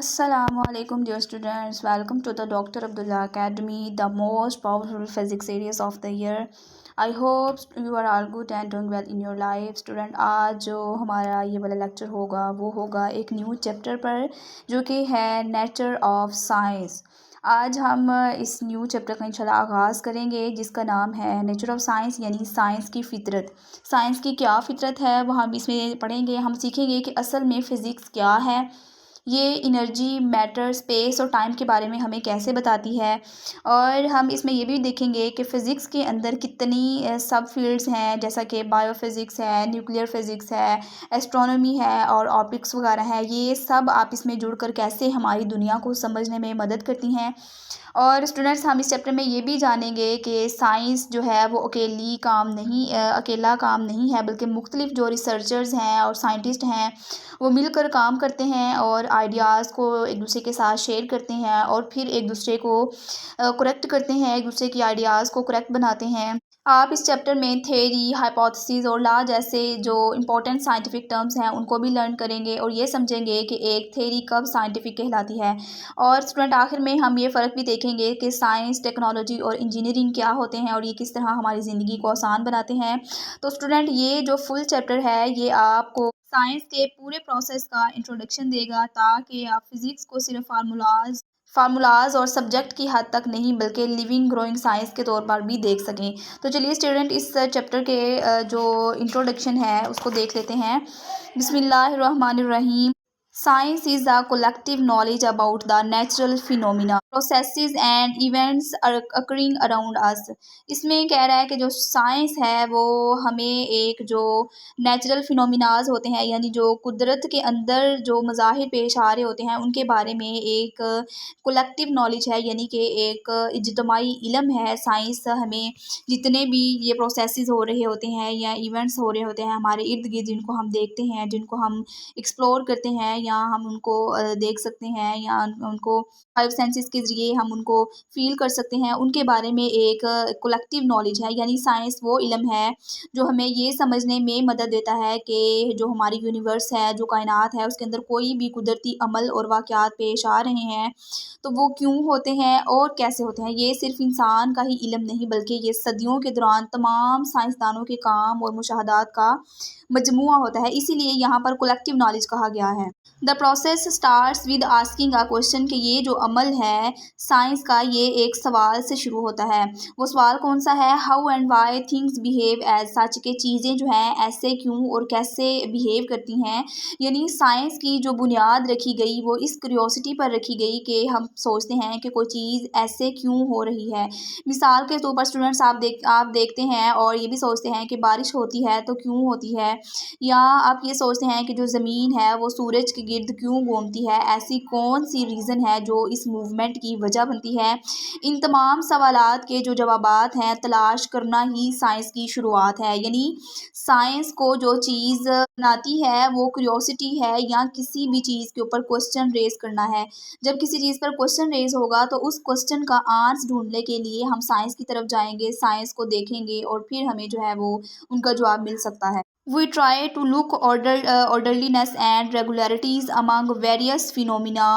Assalamu alaikum dear students, welcome to the Dr. Abdullah Academy, the most powerful physics series of the year. I hope you are all good and doing well in your life. Student, आज जो हमारा ये वाला lecture होगा वो होगा एक new chapter पर जो कि है नेचर ऑफ साइंस। आज हम इस न्यू चैप्टर का इंशाल्लाह आगाज़ करेंगे जिसका नाम है नेचर ऑफ साइंस, यानी साइंस की फ़ितरत। साइंस की क्या फ़ितरत है वो हम इसमें पढ़ेंगे। हम सीखेंगे कि असल में फ़िज़िक्स क्या है, ये एनर्जी, मैटर, स्पेस और टाइम के बारे में हमें कैसे बताती है, और हम इसमें ये भी देखेंगे कि फ़िज़िक्स के अंदर कितनी सब फील्ड्स हैं, जैसा कि बायोफिज़िक्स है, न्यूक्लियर फ़िज़िक्स है, एस्ट्रोनॉमी है और ऑप्टिक्स वगैरह है। ये सब आप इसमें जुड़कर कैसे हमारी दुनिया को समझने में मदद करती हैं। और स्टूडेंट्स, हम इस चैप्टर में ये भी जानेंगे कि साइंस जो है वो अकेला काम नहीं है, बल्कि मुख्तलिफ जो रिसर्चर्स हैं और साइंटिस्ट हैं वो मिलकर काम करते हैं और आइडियाज़ को एक दूसरे के साथ शेयर करते हैं और फिर एक दूसरे को करेक्ट करते हैं, एक दूसरे की आइडियाज़ को करेक्ट बनाते हैं। आप इस चैप्टर में थ्योरी, हाइपोथेसिस और लॉ जैसे जो इम्पोर्टेंट साइंटिफिक टर्म्स हैं उनको भी लर्न करेंगे और ये समझेंगे कि एक थ्योरी कब साइंटिफिक कहलाती है। और स्टूडेंट, आखिर में हम ये फ़र्क भी देखेंगे कि साइंस, टेक्नोलॉजी और इंजीनियरिंग क्या होते हैं और ये किस तरह हमारी ज़िंदगी को आसान बनाते हैं। तो स्टूडेंट, ये जो फुल चैप्टर है ये आपको साइंस के पूरे प्रोसेस का इंट्रोडक्शन देगा, ताकि आप फिज़िक्स को सिर्फ फार्मूलाज और सब्जेक्ट की हद तक नहीं बल्कि लिविंग ग्रोइंग साइंस के तौर पर भी देख सकें। तो चलिए स्टूडेंट, इस चैप्टर के जो इंट्रोडक्शन है उसको देख लेते हैं। बिस्मिल्लाहिर्रहमानिर्रहीम। Science is the collective knowledge about the natural phenomena, processes and events occurring around us. इसमें कह रहा है कि जो साइंस है वो हमें एक जो नेचुरल फिनोमिनाज होते हैं, यानी जो कुदरत के अंदर जो मज़ाहिर पेश आ रहे होते हैं उनके बारे में एक कलेक्टिव नॉलेज है, यानी कि एक इज्तिमाई इल्म है। साइंस हमें जितने भी ये प्रोसेसेस हो रहे होते हैं या इवेंट्स हो रहे होते हैं हमारे इर्द गिर्द, जिनको हम देखते हैं, जिनको हम एक्सप्लोर करते हैं या हम उनको देख सकते हैं या उनको फाइव सेंसेस के ज़रिए हम उनको फील कर सकते हैं, उनके बारे में एक कलेक्टिव नॉलेज है। यानी साइंस वो इल्म है जो हमें ये समझने में मदद देता है कि जो हमारी यूनिवर्स है, जो कायनात है, उसके अंदर कोई भी कुदरती अमल और वाक़यात पेश आ रहे हैं तो वो क्यों होते हैं और कैसे होते हैं। ये सिर्फ इंसान का ही इल्म नहीं बल्कि ये सदियों के दौरान तमाम साइंसदानों के काम और मुशाहदात का मजमुआ होता है, इसीलिए यहाँ पर कलेक्टिव नॉलेज कहा गया है। The process starts with asking a question, कि ये जो अमल है साइंस का ये एक सवाल से शुरू होता है। वो सवाल कौन सा है? How and why things behave as such, के चीज़ें जो हैं ऐसे क्यों और कैसे बिहेव करती हैं। यानी साइंस की जो बुनियाद रखी गई वो इस क्यूरियोसिटी पर रखी गई कि हम सोचते हैं कि कोई चीज़ ऐसे क्यों हो रही है। मिसाल के तौर पर स्टूडेंट्स, आप देखते हैं और ये भी सोचते हैं कि बारिश होती है तो क्यों होती है, या आप ये सोचते हैं कि जो ज़मीन है वो सूरज के गिर्द क्यों घूमती है, ऐसी कौन सी रीज़न है जो इस मूवमेंट की वजह बनती है। इन तमाम सवालात के जो जवाबात हैं तलाश करना ही साइंस की शुरुआत है। यानी साइंस को जो चीज़ बनाती है वो क्यूरियोसिटी है या किसी भी चीज़ के ऊपर क्वेश्चन रेज करना है। जब किसी चीज़ पर क्वेश्चन रेज होगा तो उस क्वेश्चन का आंसर ढूंढने के लिए हम साइंस की तरफ जाएंगे, साइंस को देखेंगे और फिर हमें जो है वो उनका जवाब मिल सकता है। We try to look orderliness and regularities among various phenomena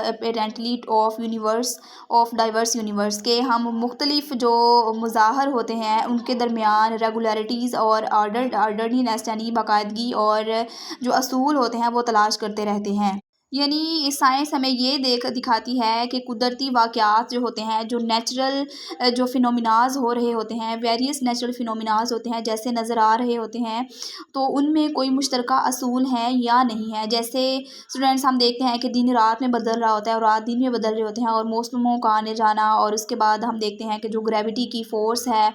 apparently of diverse universe, के हम मुख्तलिफ जो मुज़ाहर होते हैं उनके दरमियान रेगुलरिटीज़ और ऑर्डरलीनेस यानी बाकायदगी और जो असूल होते हैं वो तलाश करते रहते हैं। यानी साइंस हमें ये दिखाती है कि कुदरती वाक़यात जो होते हैं, जो नेचुरल जो फिनोमिनाज हो रहे होते हैं, वेरियस नेचुरल फिनोमिनाज होते हैं जैसे नज़र आ रहे होते हैं, तो उनमें कोई मुश्तरका असूल है या नहीं है। जैसे स्टूडेंट्स, हम देखते हैं कि दिन रात में बदल रहा होता है और रात दिन में बदल रहे होते हैं, और मौसमों का आने जाना, और उसके बाद हम देखते हैं कि जो ग्रेविटी की फ़ोर्स है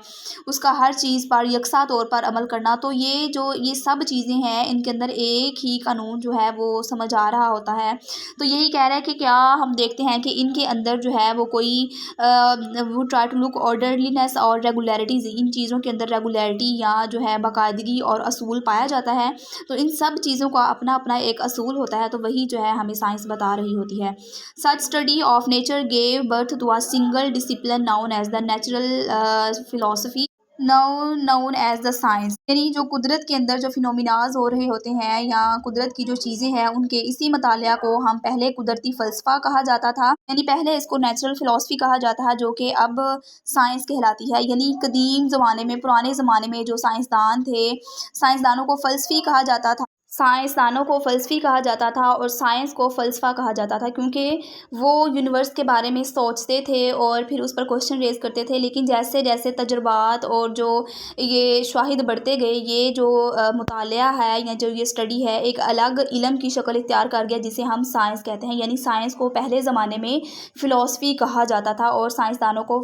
उसका हर चीज़ पर यकसा तौर पर अमल करना। तो ये सब चीज़ें हैं, इनके अंदर एक ही कानून जो है वो समझ आ रहा होता है। तो यही कह रहा है कि क्या हम देखते हैं कि इनके अंदर जो है वो कोई वो ट्राई टू लुक ऑर्डरलीनेस और रेगुलरिटीज़, इन चीज़ों के अंदर रेगुलरिटी या जो है बाकायदगी और असूल पाया जाता है। तो इन सब चीज़ों का अपना अपना एक असूल होता है, तो वही जो है हमें साइंस बता रही होती है। Such study of nature gave birth to a single discipline known as the natural philosophy. Now known as the science, यानी जो कुदरत के अंदर जो फिनोमिनाज हो रहे होते हैं या कुदरत की जो चीज़ें हैं उनके इसी मतालिया को हम पहले कुदरती फ़लसफ़ा कहा जाता था, यानी पहले इसको नेचुरल फ़िलॉसफ़ी कहा जाता है जो कि अब साइंस कहलाती है। यानी कदीम ज़माने में, पुराने ज़माने में जो साइंसदान थे, साइंसदानों को फ़लसफ़ी कहा जाता था। साइंसदानों को फ़लसफ़ी कहा जाता था और साइंस को फ़लसफ़ा कहा जाता था, क्योंकि वो यूनिवर्स के बारे में सोचते थे और फिर उस पर क्वेश्चन रेज़ करते थे। लेकिन जैसे-जैसे तजुर्बात और जो ये शाहिद बढ़ते गए, ये जो मुतालिया है या जो ये स्टडी है, एक अलग इल्म की शक्ल इख्तियार कर गया जिसे हम साइंस कहते हैं। यानी साइंस को पहले ज़माने में फ़िलॉसफ़ी कहा जाता था और साइंसदानों को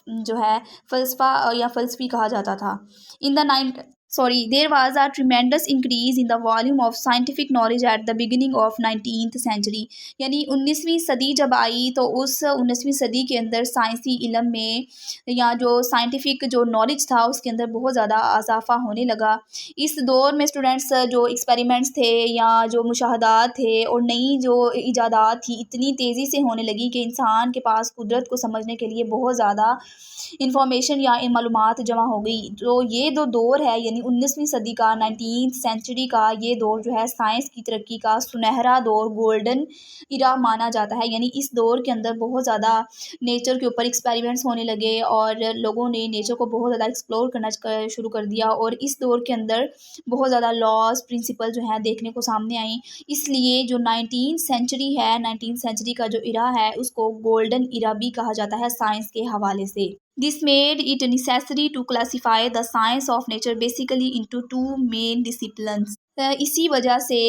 जो है फ़लसफ़ा या फ़लसफ़ी कहा जाता था। In the nine there was a tremendous increase in the volume of scientific knowledge at the beginning of 19th century। यानी 19वीं सदी जब आई तो उस 19वीं सदी के अंदर साइंसी इल्म में या जो साइंटिफिक जो नॉलेज था उसके अंदर बहुत ज़्यादा इजाफा होने लगा। इस दौर में स्टूडेंट्स जो एक्सपेरिमेंट्स थे या जो मुशाहदात थे और नई जो इजादात थी इतनी तेज़ी से होने लगी कि इंसान के पास कुदरत को समझने के लिए बहुत ज़्यादा इंफॉर्मेशन या मालूमात जमा हो गई। तो ये जो दौर है यानी 19वीं सदी का, 19th सेंचुरी का ये दौर जो है साइंस की तरक्की का सुनहरा दौर, गोल्डन इरा माना जाता है। यानी इस दौर के अंदर बहुत ज़्यादा नेचर के ऊपर एक्सपेरिमेंट्स होने लगे और लोगों ने नेचर को बहुत ज़्यादा एक्सप्लोर करना शुरू कर दिया और इस दौर के अंदर बहुत ज़्यादा लॉज, प्रिंसिपल जो है देखने को सामने आई। इसलिए जो 19th सेंचुरी है, 19th सेंचुरी का जो इरा है उसको गोल्डन इरा भी कहा जाता है साइंस के हवाले से। This made it necessary to classify the science of nature basically into two main disciplines। इसी वजह से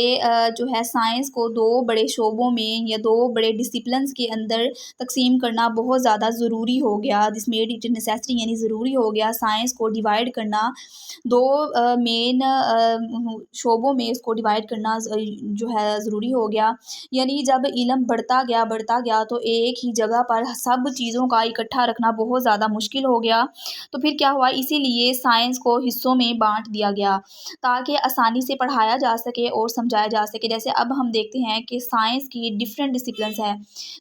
जो है साइंस को दो बड़े शोबों में या दो बड़े डिसिप्लिन्स के अंदर तक़सीम करना बहुत ज़्यादा ज़रूरी हो गया। दिस मेड इट नेसेसरी यानी ज़रूरी हो गया साइंस को डिवाइड करना दो मेन शोबों में इसको डिवाइड करना जो है ज़रूरी हो गया। यानी जब इल्म बढ़ता गया तो एक ही जगह पर सब चीज़ों का इकट्ठा रखना बहुत ज़्यादा मुश्किल हो गया। तो फिर क्या हुआ, इसीलिए साइंस को हिस्सों में बाँट दिया गया ताकि आसानी से पढ़ाया जा सके और समझाया जा सके। जैसे अब हम देखते हैं कि साइंस की डिफरेंट डिसिप्लिन्स हैं,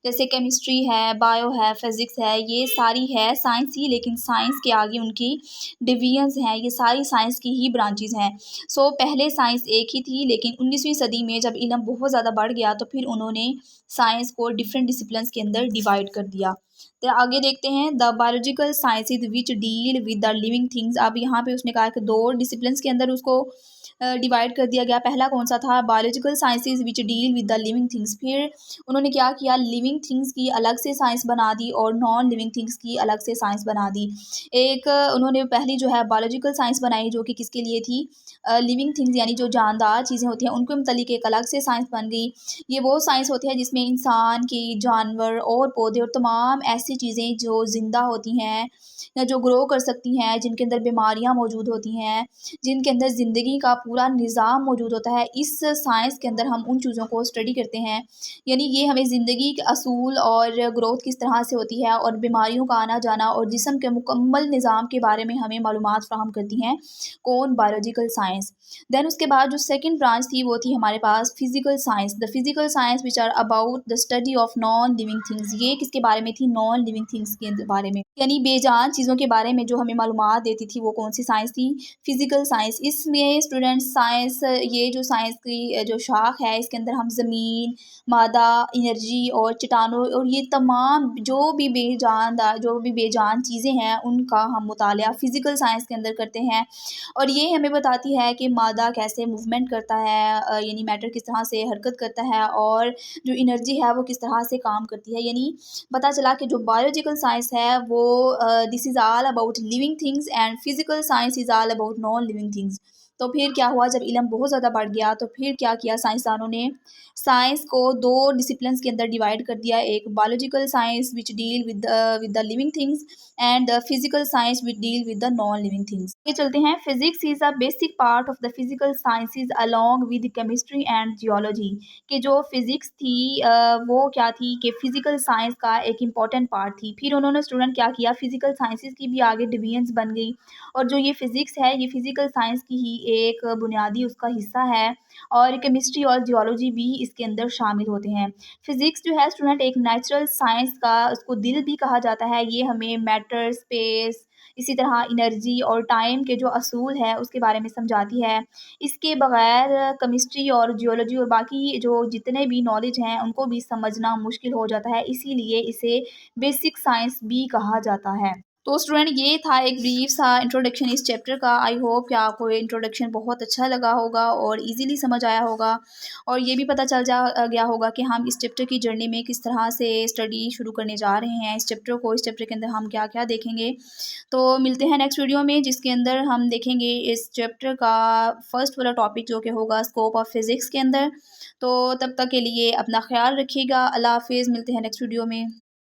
जैसे केमिस्ट्री है, बायो है, फिज़िक्स है, ये सारी है साइंस ही, लेकिन साइंस के आगे उनकी डिवीजन्स हैं, ये सारी साइंस की ही ब्रांचेज़ हैं। सो पहले साइंस एक ही थी, लेकिन 19वीं सदी में जब इल्म बहुत ज़्यादा बढ़ गया तो फिर उन्होंने साइंस को डिफरेंट डिसिप्लिन्स के अंदर डिवाइड कर दिया। तो आगे देखते हैं the biological sciences which deal with the living things. अब यहाँ पे उसने कहा कि दो डिसिप्लिन्स के अंदर उसको डिवाइड कर दिया गया। पहला कौन सा था, biological sciences which deal with the living things. फिर उन्होंने क्या किया, लिविंग थिंग्स की अलग से साइंस बना दी और नॉन लिविंग थिंग्स की अलग से साइंस बना दी। एक उन्होंने पहली जो है बायोलॉजिकल साइंस बनाई जो कि किसके लिए थी, लिविंग थिंग्स यानी जो जानदार चीज़ें होती हैं उनके मतलब एक अलग से साइंस बन गई। ये वो साइंस होती है जिसमें इंसान की, जानवर और पौधे और तमाम ऐसी चीज़ें जो ज़िंदा होती हैं या जो ग्रो कर सकती हैं, जिनके अंदर बीमारियां मौजूद होती हैं, जिनके अंदर ज़िंदगी का पूरा निज़ाम मौजूद होता है, इस साइंस के अंदर हम उन चीज़ों को स्टडी करते हैं। यानी ये हमें ज़िंदगी के असूल और ग्रोथ किस तरह से होती है और बीमारियों का आना जाना और जिस्म के मुकम्मल निज़ाम के बारे में हमें मालूमात फ़राहम करती हैं कौन, बायोलॉजिकल साइंस। देन उसके बाद जो सेकंड ब्रांच थी वो थी हमारे पास physical science. The physical science which are about the study of non living things. ये किसके बारे में थी, नॉन लिविंग थिंग्स के बारे में, यानी बेजान चीज़ों के बारे में जो हमें मालूमात देती थी वो कौन सी साइंस थी, फिजिकल साइंस। इसमें स्टूडेंट्स साइंस, ये जो साइंस की जो शाख है इसके अंदर हम ज़मीन, मादा, एनर्जी और चट्टानों और ये तमाम जो भी बेजान चीज़ें हैं उनका हम मुतालिया फिजिकल साइंस के अंदर करते हैं। और ये हमें बताती है कि मादा कैसे मूवमेंट करता है, यानी मैटर किस तरह से हरकत करता है और जो एनर्जी है वो किस तरह से काम करती है। यानी पता चला कि जो बायोलॉजिकल साइंस है वो this is all about living things and physical science is all about non living things. तो फिर क्या हुआ, जब इल्म बहुत ज़्यादा बढ़ गया तो फिर क्या किया साइंसदानों ने, साइंस को दो डिसिप्लिन्स के अंदर डिवाइड कर दिया। एक biological science which deal with the living things and the physical science which deal with the non living things. ये चलते हैं, physics is a basic part of the physical sciences along with chemistry and geology. कि जो physics थी वो क्या थी कि फ़िज़िकल साइंस का एक इम्पॉर्टेंट पार्ट थी। फिर उन्होंने स्टूडेंट क्या किया, फ़िज़िकल साइंसेज़ की भी आगे डिवीजन्स बन गई और जो ये फ़िज़िक्स है ये फ़िज़िकल साइंस की ही एक बुनियादी उसका हिस्सा है और केमिस्ट्री और जियोलॉजी भी इसके अंदर शामिल होते हैं। फ़िज़िक्स जो है स्टूडेंट एक नेचुरल साइंस का उसको दिल भी कहा जाता है। ये हमें मैटर, स्पेस اسی طرح انرجی اور ٹائم کے جو اصول ہے اس کے بارے میں سمجھاتی ہے۔ اس کے بغیر کیمسٹری اور جیولوجی اور باقی جو جتنے بھی نالج ہیں ان کو بھی سمجھنا مشکل ہو جاتا ہے، اسی لیے اسے بیسک سائنس بھی کہا جاتا ہے۔ تو اسٹوڈنٹ یہ تھا ایک بریف سا انٹروڈکشن اس چیپٹر کا۔ آئی ہوپ کہ آپ کو یہ انٹروڈکشن بہت اچھا لگا ہوگا اور ایزیلی سمجھ آیا ہوگا، اور یہ بھی پتہ چل گیا ہوگا کہ ہم اس چیپٹر کی جرنی میں کس طرح سے اسٹڈی شروع کرنے جا رہے ہیں اس چیپٹر کو، اس چیپٹر کے اندر ہم کیا کیا دیکھیں گے۔ تو ملتے ہیں نیکسٹ ویڈیو میں جس کے اندر ہم دیکھیں گے اس چیپٹر کا فرسٹ والا ٹاپک جو کہ ہوگا اسکوپ آف فزکس کے اندر۔ تو تب تک کے لیے اپنا خیال رکھیے گا۔ اللہ حافظ، ملتے ہیں نیکسٹ ویڈیو میں۔